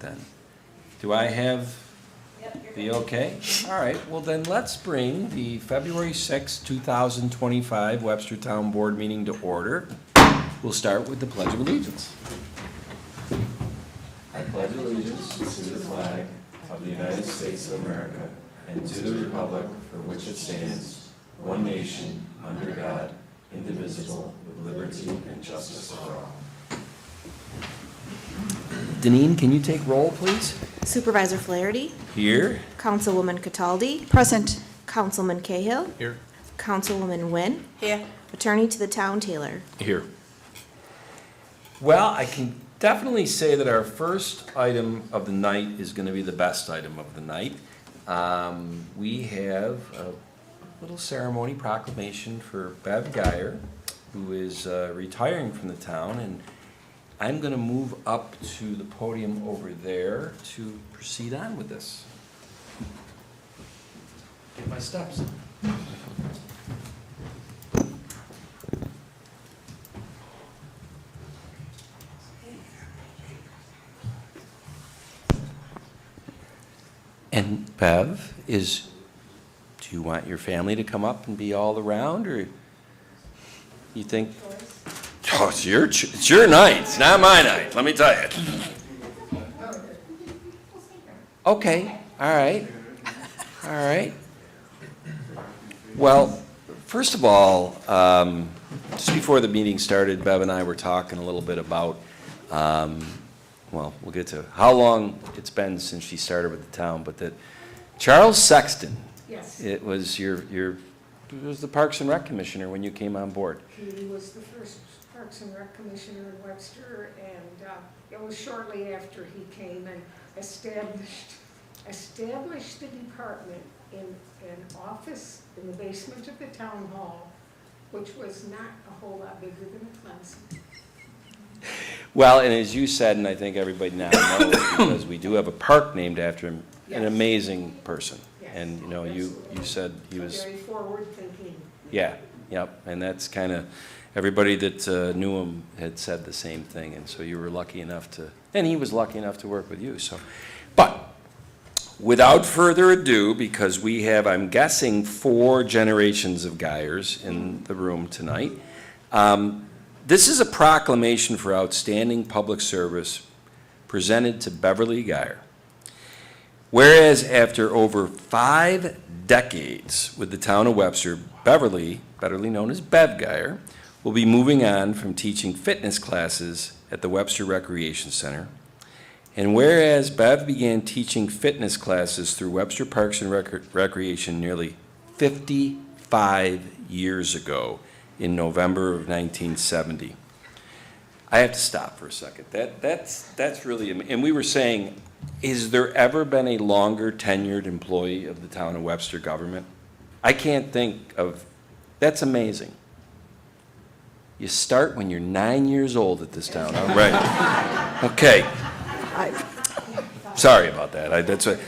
then. Do I have the okay? All right, well then let's bring the February 6, 2025 Webster Town Board meeting to order. We'll start with the Pledge of Allegiance. I pledge allegiance to the flag of the United States of America and to the republic for which it stands, one nation, under God, indivisible, with liberty and justice for all. Deneen, can you take roll, please? Supervisor Flaherty. Here. Councilwoman Cataldi. Present. Councilman Cahill. Here. Councilwoman Nguyen. Here. Attorney to the Town Taylor. Here. Well, I can definitely say that our first item of the night is going to be the best item of the night. We have a little ceremony proclamation for Bev Geyer, who is retiring from the town, and I'm going to move up to the podium over there to proceed on with this. Get my steps. And Bev, do you want your family to come up and be all around, or you think? Oh, it's your night. It's not my night, let me tell you. Okay, all right. All right. Well, first of all, just before the meeting started, Bev and I were talking a little bit about, well, we'll get to how long it's been since she started with the town, but that Charles Sexton, Yes, it was it was the Parks and Rec Commissioner when you came on board. he was the first Parks and Rec Commissioner in Webster, and it was shortly after he came and established the department in an office in the basement of the town hall, which was not a whole lot bigger than a Clemson. Well, and as you said, and I think everybody now knows, because we do have a park named after him, an Yes. amazing person. Yes, And, you know, you absolutely. said he was, Very forward-thinking. yeah, yep, and that's kind of, everybody that knew him had said the same thing, and so you were lucky enough to, and he was lucky enough to work with you, so. But, without further ado, because we have, I'm guessing, 4 generations of Geyers in the room tonight, this is a proclamation for outstanding public service presented to Beverly Geyer. Whereas after over 5 decades with the town of Webster, Beverly, better known as Bev Geyer, will be moving on from teaching fitness classes at the Webster Recreation Center. And whereas Bev began teaching fitness classes through Webster Parks and Recreation nearly 55 years ago in November of 1970. I have to stop for a second. That's really, and we were saying, has there ever been a longer tenured employee of the town of Webster government? I can't think of, that's amazing. You start when you're 9 years old at this town, all right? Okay. Sorry about that. That's what.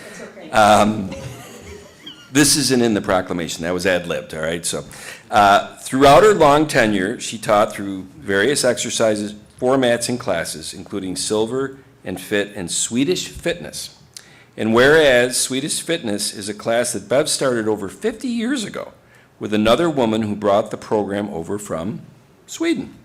This isn't in the proclamation. That was ad-libbed, all right? So, throughout her long tenure, she taught through various exercises, formats, and classes, including Silver and Fit and Swedish Fitness. And whereas Swedish Fitness is a class that Bev started over 50 years ago with another woman who brought the program over from Sweden.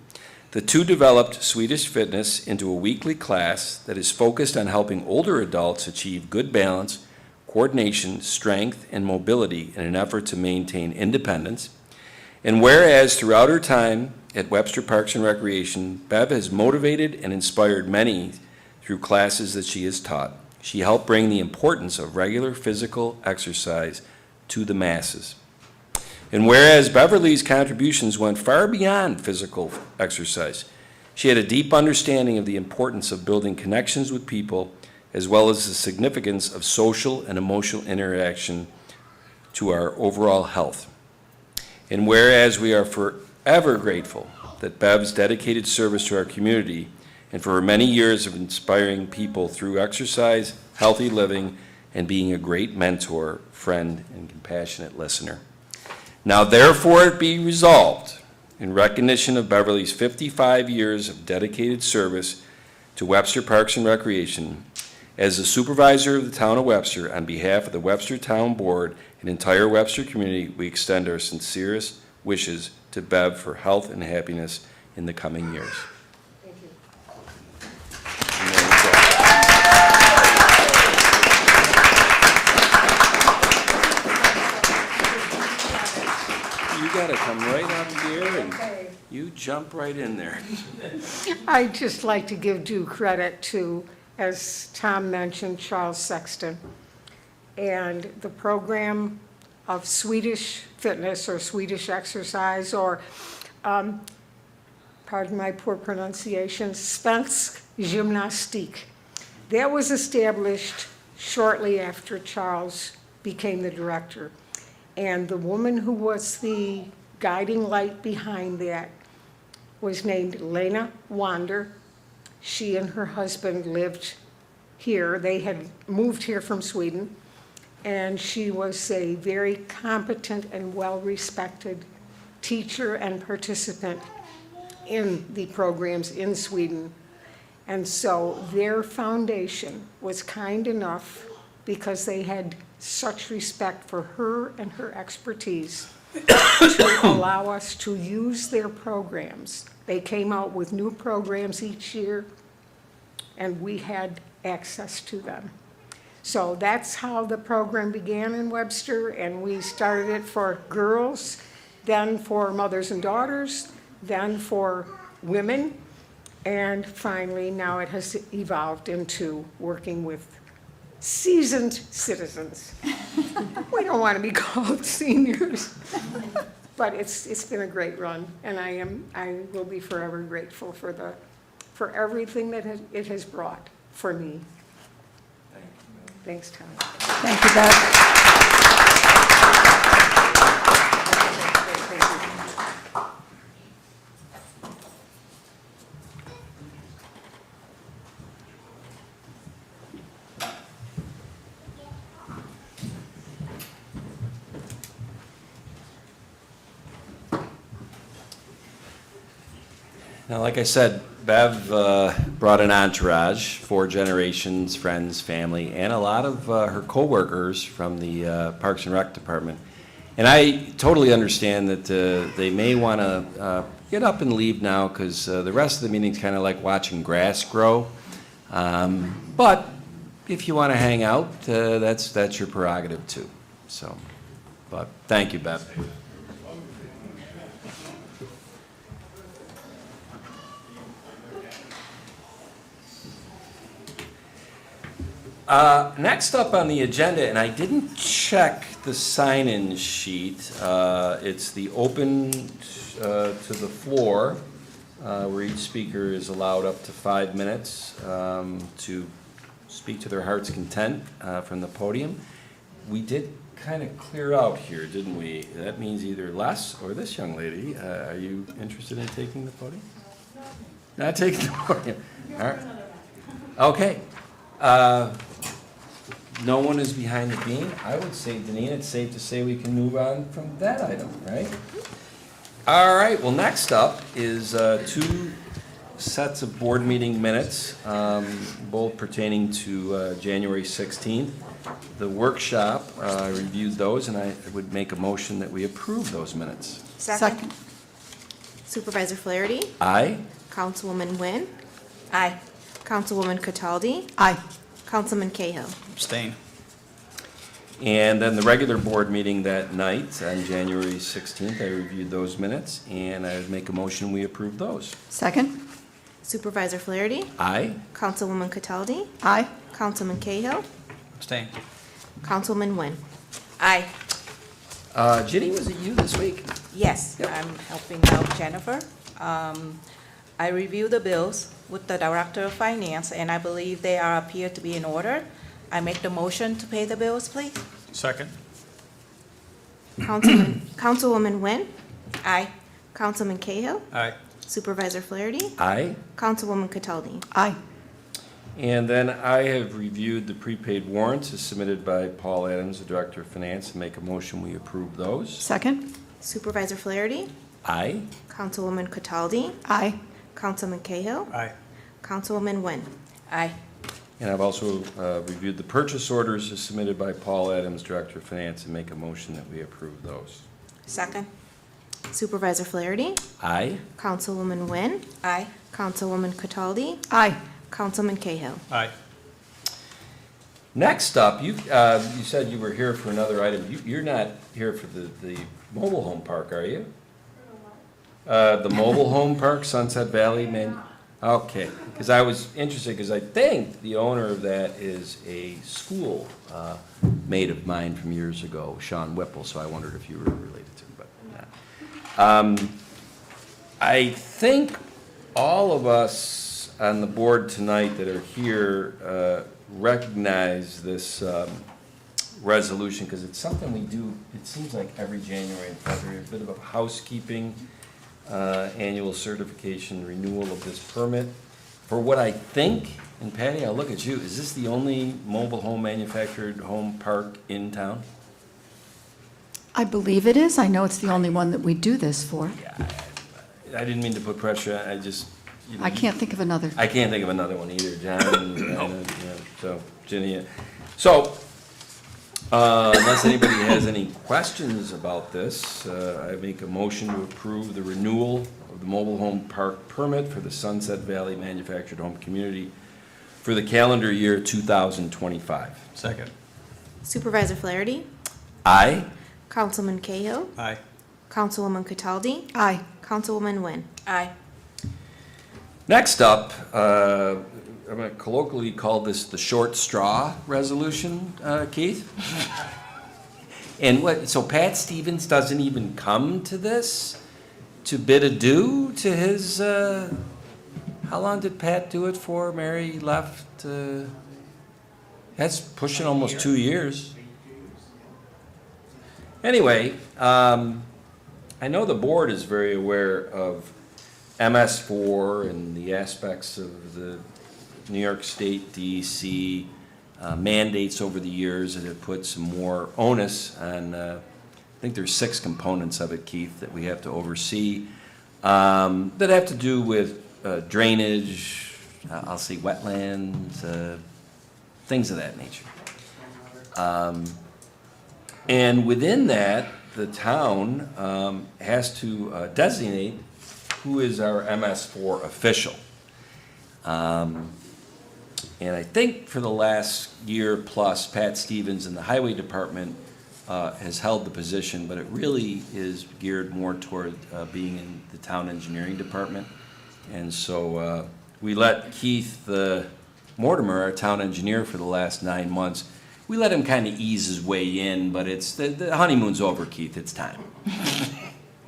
The two developed Swedish Fitness into a weekly class that is focused on helping older adults achieve good balance, coordination, strength, and mobility in an effort to maintain independence. And whereas throughout her time at Webster Parks and Recreation, Bev has motivated and inspired many through classes that she has taught. She helped bring the importance of regular physical exercise to the masses. And whereas Beverly's contributions went far beyond physical exercise, she had a deep understanding of the importance of building connections with people, as well as the significance of social and emotional interaction to our overall health. And whereas we are forever grateful that Bev's dedicated service to our community and for her many years of inspiring people through exercise, healthy living, and being a great mentor, friend, and compassionate listener. Now therefore it be resolved, in recognition of Beverly's 55 years of dedicated service to Webster Parks and Recreation, As the supervisor of the town of Webster, on behalf of the Webster Town Board and entire Webster community, we extend our sincerest wishes to Bev for health and happiness in the coming years. Thank you. You gotta come right up here and Okay. you jump right in there. I'd just like to give due credit to, as Tom mentioned, Charles Sexton, and the program of Swedish fitness or Swedish exercise, or, pardon my poor pronunciation, Svensk Gymnastik. That was established shortly after Charles became the director. And the woman who was the guiding light behind that was named Lena Wander. She and her husband lived here. They had moved here from Sweden, and she was a very competent and well-respected teacher and participant in the programs in Sweden. And so their foundation was kind enough, because they had such respect for her and her expertise, to allow us to use their programs. They came out with new programs each year, and we had access to them. So that's how the program began in Webster, and we started it for girls, then for mothers and daughters, then for women, and finally now it has evolved into working with seasoned citizens. We don't want to be called seniors, but it's been a great run, and I will be forever grateful for everything that it has brought for me. Thanks, Tom. Thank you, Bev. Now, like I said, Bev brought an entourage, 4 generations, friends, family, and a lot of her coworkers from the Parks and Rec Department. And I totally understand that they may want to get up and leave now, because the rest of the meeting's kind of like watching grass grow. But if you want to hang out, that's your prerogative too. So, but thank you, Bev. Next up on the agenda, and I didn't check the sign-in sheet, it's the open to the floor, where each speaker is allowed up to 5 minutes to speak to their heart's content from the podium. We did kind of clear out here, didn't we? That means either Les or this young lady. Are you interested in taking the podium? Not taking the podium. All right. Okay. No one is behind the beam. I would say, Deneen, it's safe to say we can move on from that item, right? All right, well, next up is 2 sets of board meeting minutes, both pertaining to January 16th. The workshop, I reviewed those, and I would make a motion that we approve those minutes. Second. Supervisor Flaherty. Aye? Councilwoman Nguyen. Aye. Councilwoman Cataldi. Aye. Councilman Cahill. Abstain. And then the regular board meeting that night on January 16th, I reviewed those minutes, and I would make a motion we approve those. Second. Supervisor Flaherty. Aye? Councilwoman Cataldi. Aye. Councilman Cahill. Abstain. Councilman Nguyen. Aye. Ginny, was it you this week? Yes, Yep. I'm helping out Jennifer. I reviewed the bills with the Director of Finance, and I believe they appear to be in order. I make the motion to pay the bills, please. Second. Councilwoman Nguyen. Aye. Councilman Cahill. Aye. Supervisor Flaherty. Aye. Councilwoman Cataldi. Aye. And then I have reviewed the prepaid warrants as submitted by Paul Adams, the Director of Finance, and make a motion we approve those. Second. Supervisor Flaherty. Aye. Councilwoman Cataldi. Aye. Councilman Cahill. Aye. Councilwoman Nguyen. Aye. And I've also reviewed the purchase orders as submitted by Paul Adams, Director of Finance, and make a motion that we approve those. Second. Supervisor Flaherty, Aye? Councilwoman Wynn, Aye. Councilwoman Cataldi, Aye. Councilman Cahill. Aye. Next up, you said you were here for another item. You're not here for the mobile home park, are you? The mobile home park, Sunset Valley, man? Okay, because I was interested, because I think the owner of that is a school mate of mine from years ago, Sean Whipple, so I wondered if you were related to him, but not. I think all of us on the board tonight that are here recognize this resolution, because it's something we do, it seems like every January and February, a bit of a housekeeping annual certification renewal of this permit. For what I think, and Patty, I'll look at you, is this the only mobile home manufactured home park in town? I believe it is. I know it's the only one that we do this for. I didn't mean to put pressure, I just. You know, I can't think of another. I can't think of another one either, John. So, Ginny. So, unless anybody has any questions about this, I make a motion to approve the renewal of the mobile home park permit for the Sunset Valley Manufactured Home Community for the calendar year 2025. Second. Supervisor Flaherty, Aye? Councilman Cahill, Aye. Councilwoman Cataldi, Aye. Councilwoman Wynn. Aye. Next up, I'm going to colloquially call this the short straw resolution, Keith. And so Pat Stevens doesn't even come to this to bid adieu to his, how long did Pat do it for? Mary left, that's pushing almost 2 years. Anyway, I know the board is very aware of MS4 and the aspects of the New York State DEC mandates over the years that have put some more onus on, I think there's 6 components of it, Keith, that we have to oversee that have to do with drainage, I'll say wetlands, things of that nature. And within that, the town has to designate who is our MS4 official. And I think for the last year plus, Pat Stevens in the Highway Department has held the position, but it really is geared more toward being in the Town Engineering Department. And so we let Keith Mortimer, our town engineer for the last 9 months, we let him kind of ease his way in, but it's the honeymoon's over, Keith, it's time.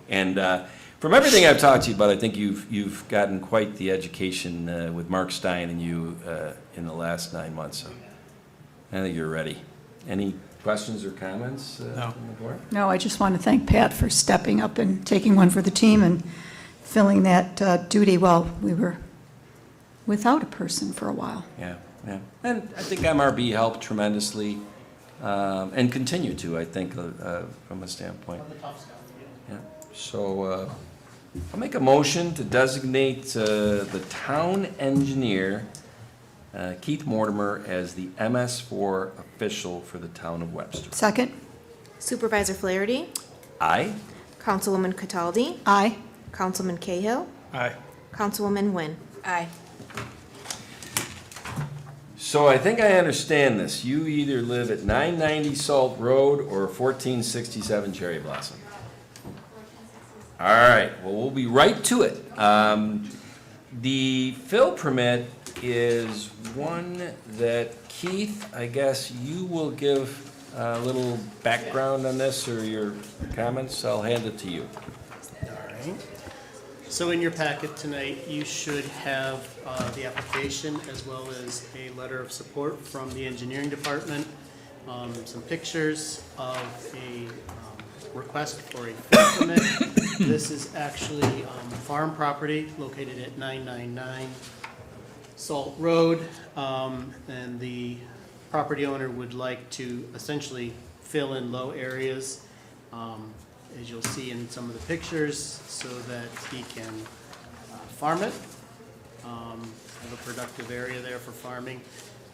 And from everything I've talked to you about, I think you've gotten quite the education with Mark Stein and you in the last 9 months. So I think you're ready. Any questions or comments No. from the board? No, I just want to thank Pat for stepping up and taking one for the team and filling that duty while we were without a person for a while. Yeah. And I think MRB helped tremendously and continue to, I think, from a standpoint. Yeah. So I'll make a motion to designate the town engineer, Keith Mortimer, as the MS4 official for the town of Webster. Second? Supervisor Flaherty, Aye? Councilwoman Cataldi, Aye. Councilman Cahill, Aye. Councilwoman Wynn. Aye. So I think I understand this. You either live at 990 Salt Road or 1467 Cherry Blossom. All right, well, we'll be right to it. The fill permit is one that, Keith, I guess you will give a little background on this or your comments. I'll hand it to you. All right. So in your packet tonight, you should have the application as well as a letter of support from the engineering department, some pictures of a request for a fill permit. This is actually farm property located at 999 Salt Road, and the property owner would like to essentially fill in low areas, as you'll see in some of the pictures, so that he can farm it, have a productive area there for farming.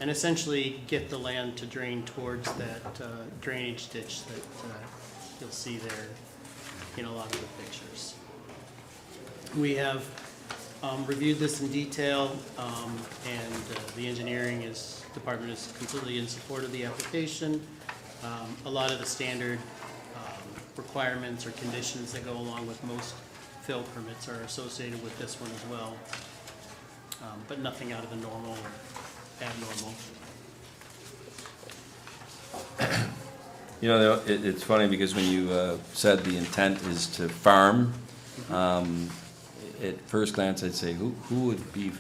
and essentially get the land to drain towards that drainage ditch that you'll see there in a lot of the pictures. We have reviewed this in detail, and the engineering department is completely in support of the application. A lot of the standard requirements or conditions that go along with most fill permits are associated with this one as well, but nothing out of the normal or abnormal. You know, it's funny because when you said the intent is to farm, at first glance I'd say, who would be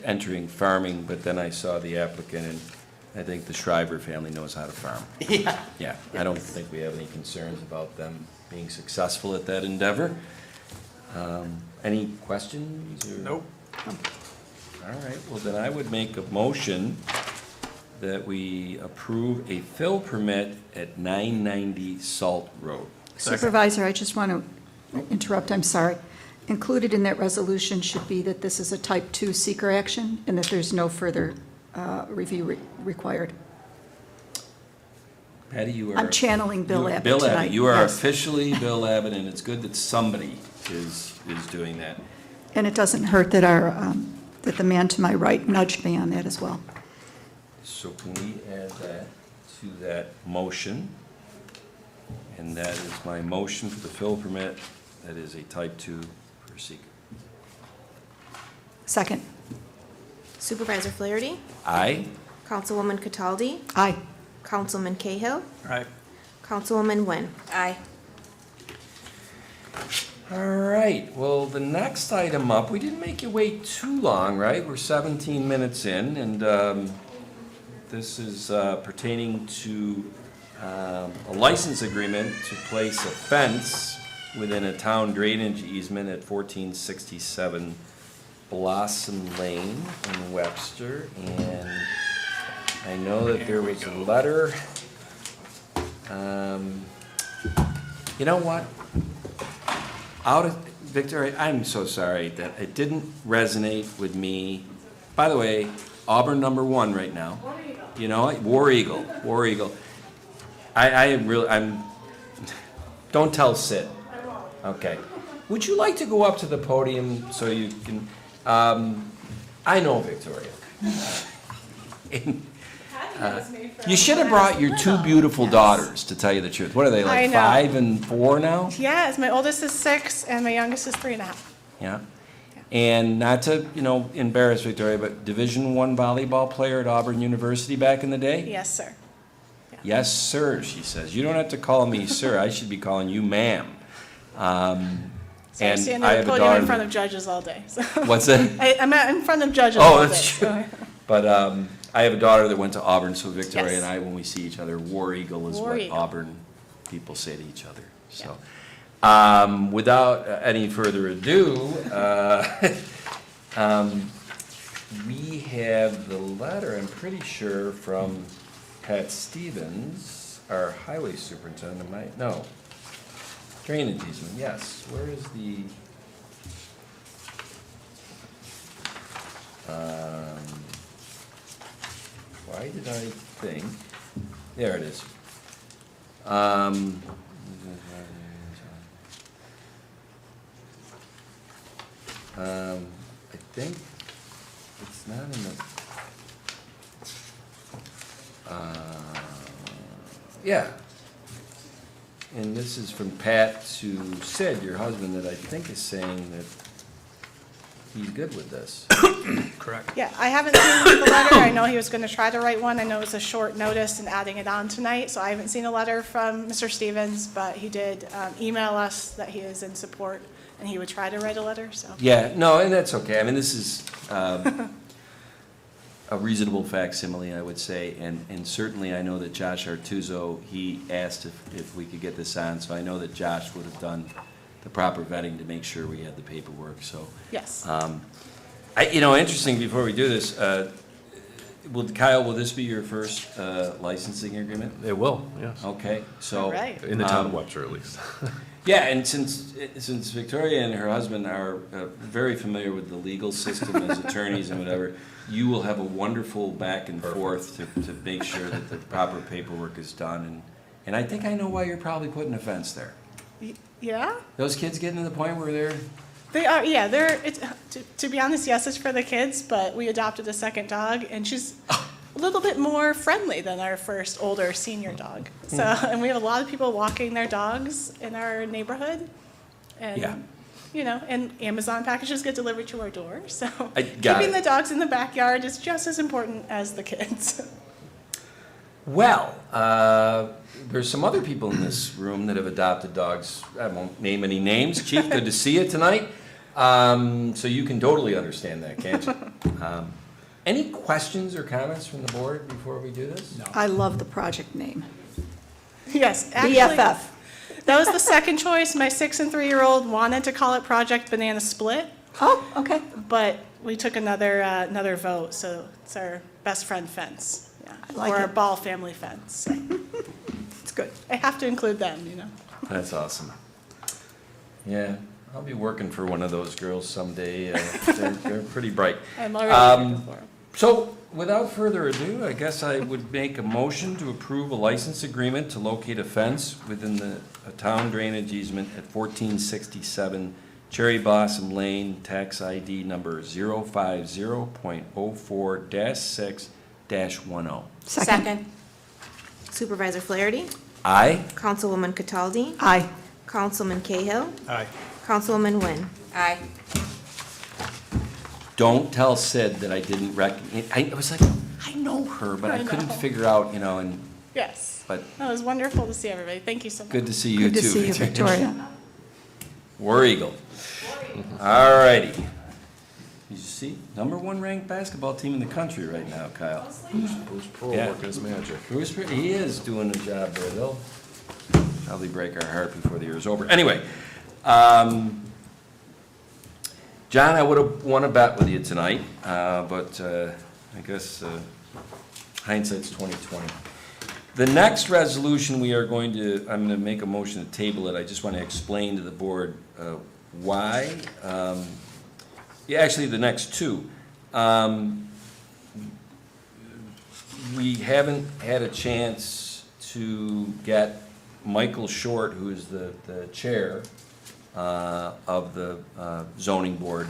entering farming? But then I saw the applicant, and I think the Shriver family knows how to farm. Yeah. Yeah, I don't think we have any concerns about them being successful at that endeavor. Any questions? Or? Nope. All right, well, then I would make a motion that we approve a fill permit at 990 Salt Road. Supervisor, I just want to interrupt, I'm sorry. Included in that resolution should be that this is a type 2 seeker action and that there's no further review required. Patty, you are. I'm channeling Bill you- Abbott Bill tonight, Abbott, you are yes. officially Bill Abbott, and it's good that somebody is doing that. And it doesn't hurt that that the man to my right nudged me on that as well. So can we add that to that motion? And that is my motion for the fill permit. That is a type 2 for seeker. Second. Supervisor Flaherty, Aye? Councilwoman Cataldi, Aye. Councilman Cahill, All right. Councilwoman Nguyen. Aye. All right, well, the next item up, we didn't make you wait too long, right? We're 17 minutes in, and this is pertaining to a license agreement to place a fence within a town drainage easement at 1467 Blossom Lane in Webster. And I know that there was a letter. You know what? Victor, I'm so sorry that it didn't resonate with me. By the way, Auburn #1 right now. You know, War Eagle. I'm, don't tell Sid. Okay. Would you like to go up to the podium so you can, I know Victoria. And, you should have brought your two beautiful daughters, to tell you the truth. What are they, I like know. 5 and 4 now? Yes, my oldest is 6 and my youngest is 3.5. Yeah. And not to, embarrass Victoria, but Division I volleyball player at Auburn University back in the day? Yes, sir. Yes, sir, she says. You don't have to call me sir. I should be calling you ma'am. So I And stand I at have the a podium in daughter. front of judges all day. So. What's that? I'm in front of judges all Oh, day. that's true. so- But I have a daughter that went to Auburn, so Victoria Yes. and I, when we see each other, War Eagle is War what Eagle. Auburn people say to each other. So, without any further ado, we have the letter, I'm pretty sure, from Pat Stevens, our highway superintendent, drainage easement, yes. Where is the, why did I think, there it is. I think it's not in the, yeah. And this is from Pat to Sid, your husband, that I think is saying that he's good with this. Correct. Yeah, I haven't seen the letter. I know he was going to try to write one. I know it's a short notice and adding it on tonight, so I haven't seen a letter from Mr. Stevens, but he did email us that he is in support and he would try to write a letter, so. Yeah, no, and that's okay. I mean, this is a reasonable facsimile, I would say, and certainly I know that Josh Artuzo, he asked if we could get this on, so I know that Josh would have done the proper vetting to make sure we had the paperwork, so. Yes. Interesting, before we do this, Kyle, will this be your first licensing agreement? It will, yes. Okay, so. All right. In the town of Webster, at least. Yeah, and since Victoria and her husband are very familiar with the legal system as attorneys and whatever, you will have a wonderful back and forth to make sure that the proper paperwork is done. And I think I know why you're probably putting a fence there. Yeah? Those kids getting to the point where they're, They are, yeah, to be honest, yes, it's for the kids, but we adopted a second dog, and she's a little bit more friendly than our first older senior dog. So, and we have a lot of people walking their dogs in our neighborhood. Yeah. And, you know, and Amazon packages get delivered to our door, so I got keeping it. the dogs in the backyard is just as important as the kids. well, there's some other people in this room that have adopted dogs. I won't name any names. Chief, good to see you tonight. So you can totally understand that, can't you? Any questions or comments from the board before we do this? No. I love the project name. Yes, actually. BFF. That was the second choice. My 6- and 3-year-old wanted to call it Project Banana Split, Oh, okay. but we took another vote, so it's our best friend fence. Yeah. I like Or our it. Ball family fence. So It's good. I have to include them, you know. That's awesome. Yeah, I'll be working for one of those girls someday. They're pretty bright. I'm already looking for 'em. So, without further ado, I guess I would make a motion to approve a license agreement to locate a fence within a town drainage easement at 1467 Cherry Blossom Lane, tax ID number 050.04-6-10. Second. Supervisor Flaherty, Aye? Councilwoman Cataldi, Aye. Councilman Cahill, Aye. Councilwoman Wynn. Aye. Don't tell Sid that I didn't I was like, I know her, but I I couldn't know. figure out, Yes. but That was wonderful to see everybody. Thank you so much. good to see you too. Good to see you, Victoria. War Eagle. All righty. You see, #1 ranked basketball team in the country right now, Kyle. Bruce Pearl Yeah. working his magic. Bruce, he is doing a job there. They'll probably break our heart before the year is over. Anyway, John, I would have won a bet with you tonight, but I guess hindsight's 20/20. The next resolution I'm going to make a motion to table it. I just want to explain to the board why. Yeah, actually, the next two. We haven't had a chance to get Michael Short, who is the chair of the zoning board,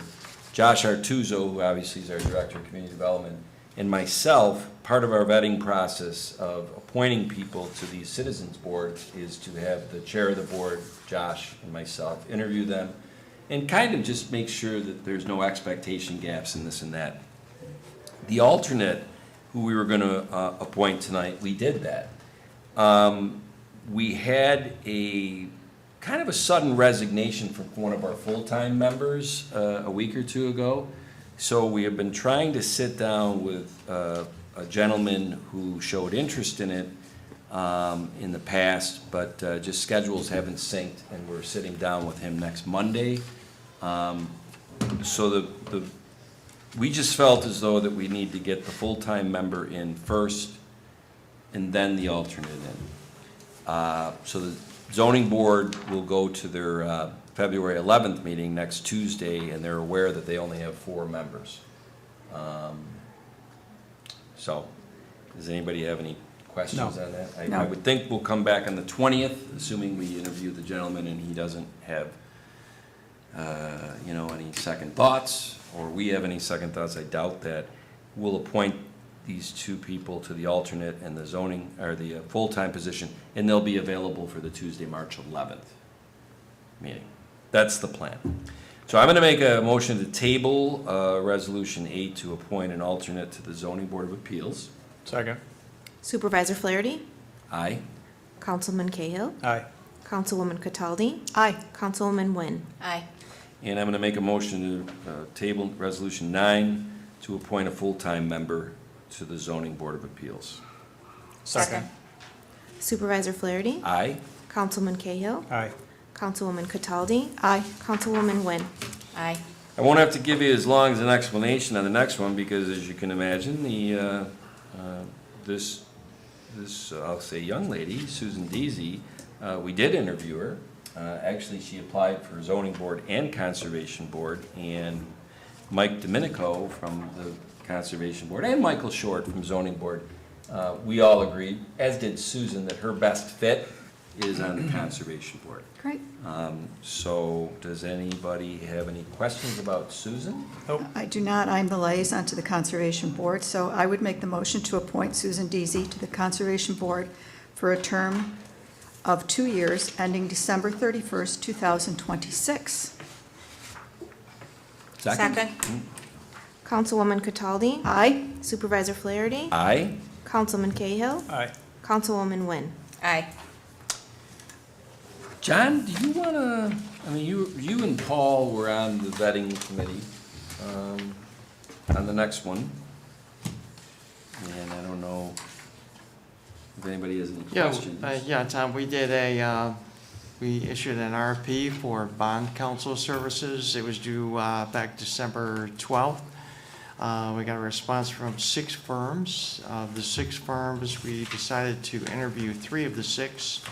Josh Artuzo, who obviously is our director of community development, and myself. Part of our vetting process of appointing people to these citizens boards is to have the chair of the board, Josh, and myself interview them and kind of just make sure that there's no expectation gaps in this and that. The alternate, who we were going to appoint tonight, we did that. We had a kind of a sudden resignation from one of our full-time members a week or two ago. So we have been trying to sit down with a gentleman who showed interest in it in the past, but just schedules haven't synced, and we're sitting down with him next Monday. So we just felt as though that we need to get the full-time member in first and then the alternate in. So the zoning board will go to their February 11th meeting next Tuesday, and they're aware that they only have 4 members. So, does anybody have any questions on that? I No. would think we'll come back on the 20th, assuming we interview the gentleman and he doesn't have, any second thoughts, or we have any second thoughts. I doubt that. We'll appoint these 2 people to the alternate and the zoning, or the full-time position, and they'll be available for the Tuesday, March 11th meeting. That's the plan. So I'm going to make a motion to table Resolution 8 to appoint an alternate to the Zoning Board of Appeals. Second. Supervisor Flaherty, Aye. Councilman Cahill, Aye. Councilwoman Cataldi, Aye. Councilwoman Wynn. Aye. And I'm going to make a motion to table Resolution 9 to appoint a full-time member to the Zoning Board of Appeals. Second. Supervisor Flaherty, Aye. Councilman Cahill, Aye. Councilwoman Cataldi, Aye. Councilwoman Wynn. Aye. I won't have to give you as long as an explanation on the next one, because as you can imagine, the this, I'll say young lady, Susan Deasy, we did interview her. Actually, she applied for zoning board and conservation board, and Mike Domenico from the conservation board and Michael Short from zoning board, we all agreed, as did Susan, that her best fit is on the conservation board. Great. So does anybody have any questions about Susan? I do not. I'm the liaison to the Conservation Board, so I would make the motion to appoint Susan Deasy to the Conservation Board for a term of 2 years ending December 31st, 2026. Second. Councilwoman Cataldi, Aye. Supervisor Flaherty, Aye. Councilman Cahill, Aye. Councilwoman Wynn. Aye. John, do you want to, I mean, you and Paul were on the vetting committee on the next one. And I don't know if anybody has any questions. Yeah, Tom, we issued an RFP for bond counsel services. It was due back December 12th. We got a response from 6 firms. Of the 6 firms, we decided to interview 3 of the 6.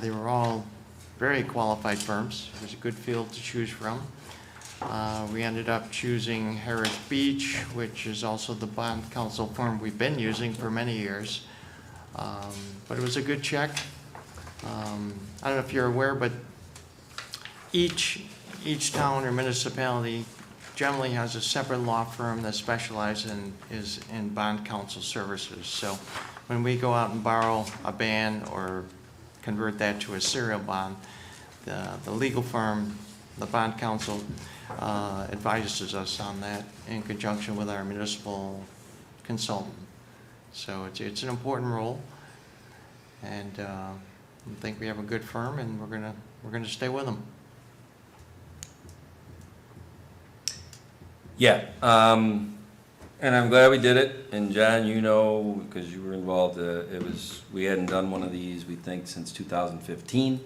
They were all very qualified firms. It was a good field to choose from. We ended up choosing Harris Beach, which is also the bond counsel firm we've been using for many years. But it was a good check. I don't know if you're aware, but each town or municipality generally has a separate law firm that specializes in bond counsel services. So when we go out and borrow a band or convert that to a serial bond, the legal firm, the bond counsel, advises us on that in conjunction with our municipal consultant. So it's an important role, and I think we have a good firm, and we're gonna stay with them. Yeah, and I'm glad we did it. And John, you know, because you were involved, we hadn't done one of these, we think, since 2015.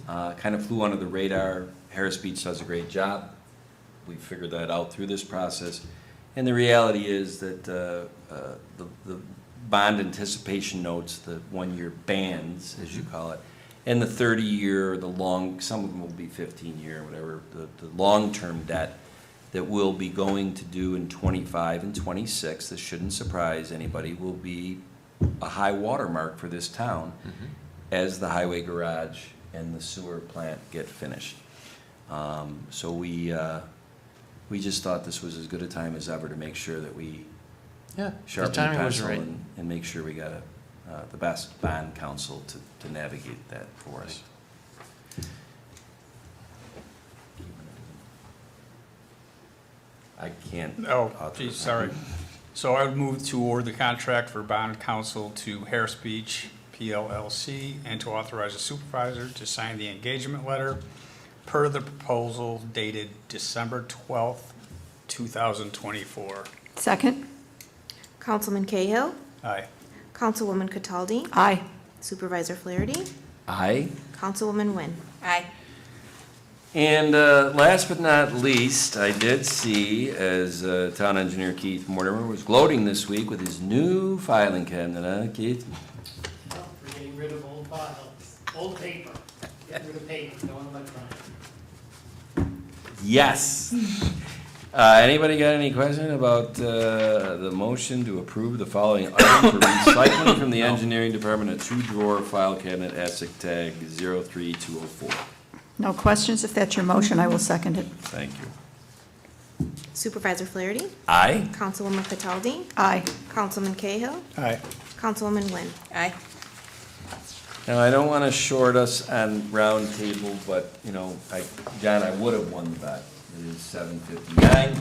Kind of flew under the radar. Harris Beach does a great job. We figured that out through this process. And the reality is that the bond anticipation notes, the 1-year bands, as you call it, and the 30-year, some of them will be 15-year, whatever, the long-term debt that we'll be going to do in 25 and 26, this shouldn't surprise anybody, will be a high watermark for this town as the highway garage and the sewer plant get finished. So we just thought this was as good a time as ever to make sure that we Yeah, sharpen the the timing was pencil right. and make sure we got the best bond counsel to navigate that for us. I can't. Oh, author geez, it. sorry. So I would move to award the contract for bond counsel to Harris Beach PLLC and to authorize the supervisor to sign the engagement letter per the proposal dated December 12th, 2024. Second. Councilman Cahill, Aye. Councilwoman Cataldi, Aye. Supervisor Flaherty, Aye. Councilwoman Wynn. Aye. And last but not least, I did see, as Town Engineer Keith Mortimer was gloating this week with his new filing cabinet, huh, Keith? We're getting rid of old files, old paper, getting rid of paper, no electronic. Yes. Anybody got any question about the motion to approve the following item for recycling from the engineering department, a 2-drawer file cabinet, ASIC tag 03204? No questions? If that's your motion, I will second it. Thank you. Supervisor Flaherty, Aye. Councilwoman Cataldi, Aye. Councilman Cahill, Aye. Councilwoman Wynn. Aye. Now, I don't want to short us on round table, but, you know, John, I would have won the bet. It is 7:59.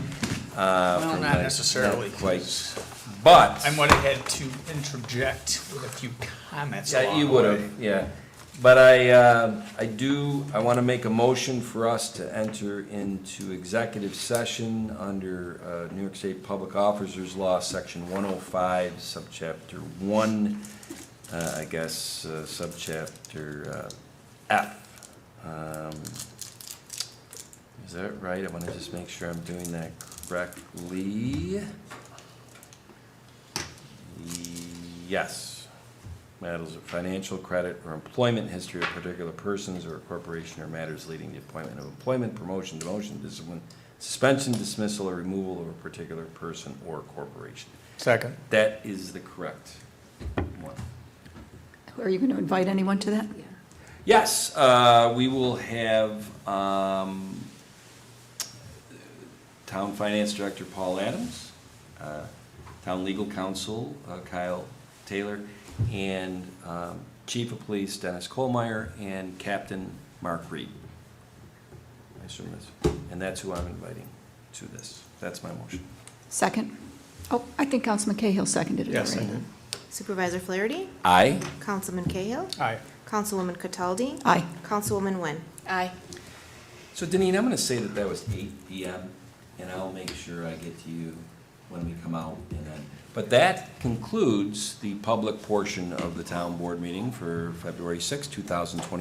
Well, not necessarily. Not quite. But. I might have had to interject with a few comments Yeah, along you the would way. have, yeah. But I want to make a motion for us to enter into executive session under New York State Public Officers Law, Section 105, Subchapter 1, I guess, Subchapter F. Is that right? I want to just make sure I'm doing that correctly. Yes. Matters of financial credit or employment history of particular persons or a corporation or matters leading to appointment of employment, promotion, demotion, discipline, suspension, dismissal, or removal of a particular person or corporation. Second. That is the correct one. Are you going to invite anyone to that? Yes, we will have Town Finance Director Paul Adams, Town Legal Counsel Kyle Taylor, and Chief of Police Dennis Colmeyer, and Captain Mark Reed. I assume that's, and that's who I'm inviting to this. That's my motion. Second? Oh, I think Councilman Cahill seconded it Yes, I already. did. Supervisor Flaherty, Aye. Councilman Cahill, Aye. Councilwoman Cataldi, Aye. Councilwoman Nguyen. Aye. So Denine, I'm gonna say that that was 8 PM, and I'll make sure I get to you when we come out, and then, but that concludes the public portion of the town board meeting for February 6, 2025.